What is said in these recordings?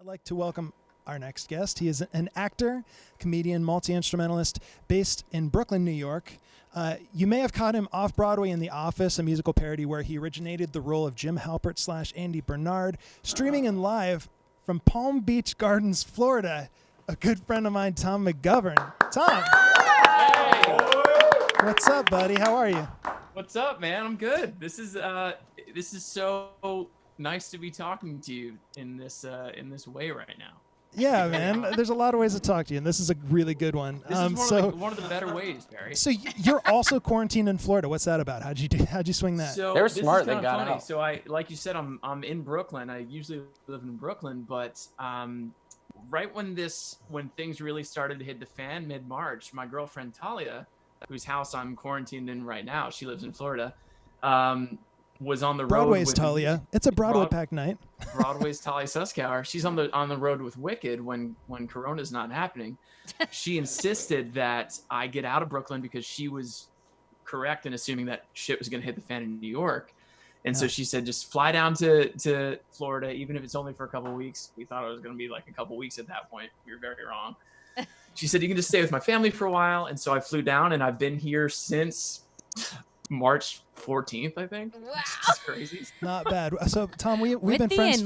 I'd like to welcome our next guest. He is an actor, comedian, multi-instrumentalist based in Brooklyn, New York. You may have caught him off-Broadway in The Office, a musical parody where he originated the role of Jim Halpert / Andy Bernard, streaming and live from Palm Beach Gardens, Florida. A good friend of mine, Tom McGovern. Tom! Hey! What's up, buddy? How are you? What's up, man? I'm good. This is so nice to be talking to you in this way right now. Yeah, man. There's a lot of ways to talk to you, and this is a really good one. This is one of the better ways, Barry. So you're also quarantined in Florida. What's that about? How'd you swing that? So they were smart. They got funny. out. So like you said, I'm in Brooklyn. I usually live in Brooklyn, but right when things really started to hit the fan, mid-March, my girlfriend Talia, whose house I'm quarantined in right now, she lives in Florida, was on the road. Broadway's Talia. It's a Broadway packed night. Broadway's Talia Suskauer. She's on the road with Wicked when Corona's not happening. She insisted that I get out of Brooklyn because she was correct in assuming that shit was going to hit the fan in New York. And so she said, just fly down to Florida, even if it's only for a couple of weeks. We thought it was going to be like a couple of weeks at that point. We were very wrong. She said, you can just stay with my family for a while. And so I flew down, and I've been here since March 14th, I think. Wow. It's crazy. Not bad. So, Tom, we've been friends.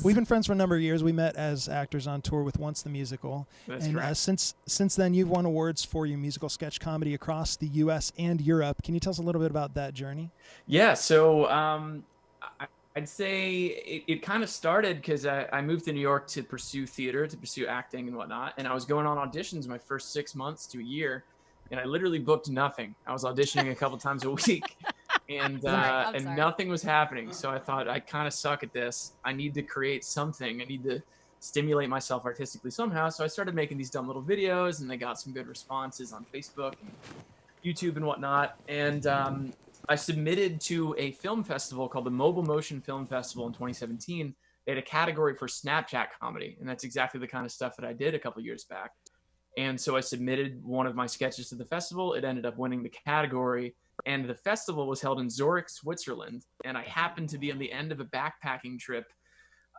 We've been friends for a number of years. We met as actors on tour with Once the Musical. That's and correct. Since then, you've won awards for your musical sketch comedy across the U.S. and Europe. Can you tell us a little bit about that journey? Yeah. So I'd say it kind of started because I moved to New York to pursue theater, to pursue acting and whatnot. And I was going on auditions my first 6 months to a year. And I literally booked nothing. I was auditioning a couple times a week, and nothing was happening. So I thought, I kind of suck at this. I need to create something. I need to stimulate myself artistically somehow. So I started making these dumb little videos, and they got some good responses on Facebook and YouTube and whatnot. And I submitted to a film festival called the Mobile Motion Film Festival in 2017. They had a category for Snapchat comedy, and that's exactly the kind of stuff that I did a couple years back. And so I submitted one of my sketches to the festival. It ended up winning the category. And the festival was held in Zurich, Switzerland. And I happened to be on the end of a backpacking trip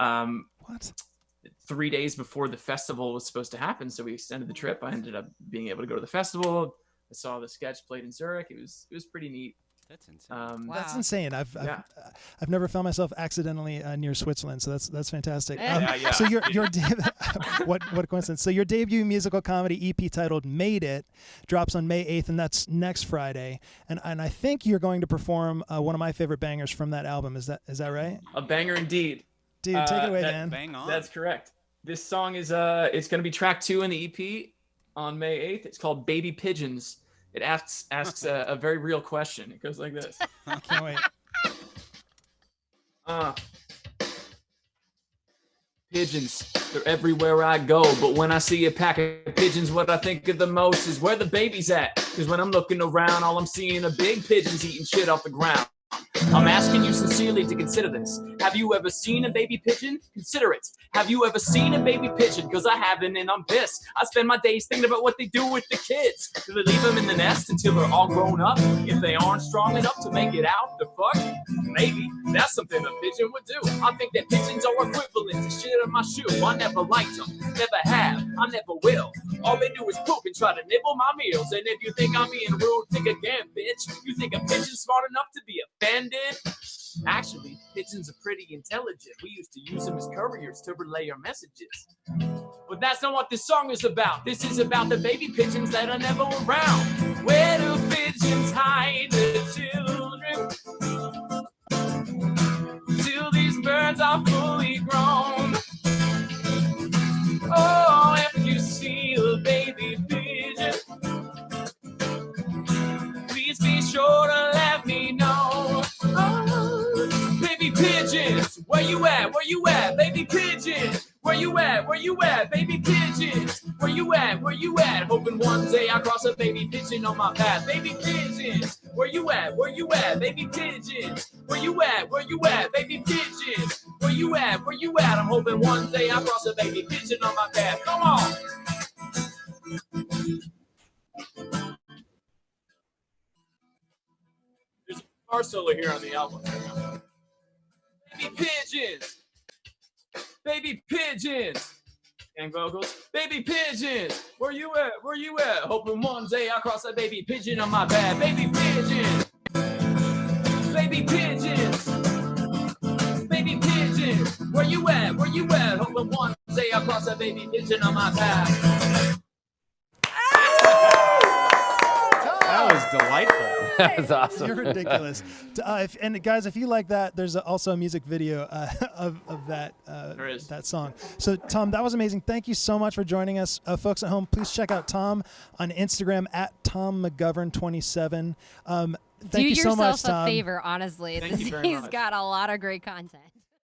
3 days before the festival was supposed to happen. So we extended the trip. I ended up being able to go to the festival. I saw the sketch played in Zurich. It was pretty neat. That's insane. Wow. That's insane. I've never found myself accidentally near Switzerland, so that's fantastic. Yeah. So your what coincidence? So your debut musical comedy EP titled "Made It" drops on May 8th, and that's next Friday. And I think you're going to perform one of my favorite bangers from that album. Is that right? A banger indeed. Dude, take it away, man. Bang on. That's correct. This song is it's going to be track 2 in the EP on May 8th. It's called "Baby Pigeons." It asks a very real question. It goes like this. I can't wait. Pigeons, they're everywhere I go. But when I see a pack of pigeons, what I think of the most is where the baby's at. Because when I'm looking around, all I'm seeing are big pigeons eating shit off the ground. I'm asking you sincerely to consider this. Have you ever seen a baby pigeon? Consider it. Have you ever seen a baby pigeon? Because I haven't, and I'm pissed. I spend my days thinking about what they do with the kids. Do they leave them in the nest until they're all grown up? If they aren't strong enough to make it out, the fuck? Maybe. That's something a pigeon would do. I think that pigeons are equivalent to shit on my shoe. I never liked them. Never have. I never will. All they do is poop and try to nibble my meals. And if you think I'm being rude, think again, bitch. You think a pigeon's smart enough to be offended? Actually, pigeons are pretty intelligent. We used to use them as couriers to relay our messages. But that's not what this song is about. This is about the baby pigeons that are never around. Where do pigeons hide their children? Till these birds are fully grown. Oh, if you see a baby pigeon, please be sure to let me know. Oh, baby pigeons, where you at? Where you at? Baby pigeons, where you at? Where you at? Baby pigeons, where you at? Where you at? Hoping one day I cross a baby pigeon on my path. Baby pigeons, where you at? Where you at? Baby pigeons, where you at? Where you at? Baby pigeons, where you at? Where you at? I'm hoping one day I cross a baby pigeon on my path. Come on. There's a guitar solo here on the album. Baby pigeons. baby pigeons. And vocals, baby pigeons, where you at? Where you at? Hoping one day I'll cross a baby pigeon on my path. Baby pigeons, baby pigeons, baby pigeons, where you at? Where you at? Hoping one day I'll cross a baby pigeon on my path. That was delightful. That was awesome. You're ridiculous. And guys, if you like that, there's also a music video of that There is. that song. So Tom, that was amazing. Thank you so much for joining us, folks at home. Please check out Tom on Instagram at TomMcGovern27. Thank Do you so much, yourself a Tom. favor, honestly. Thank you very He's much. got a lot of great content.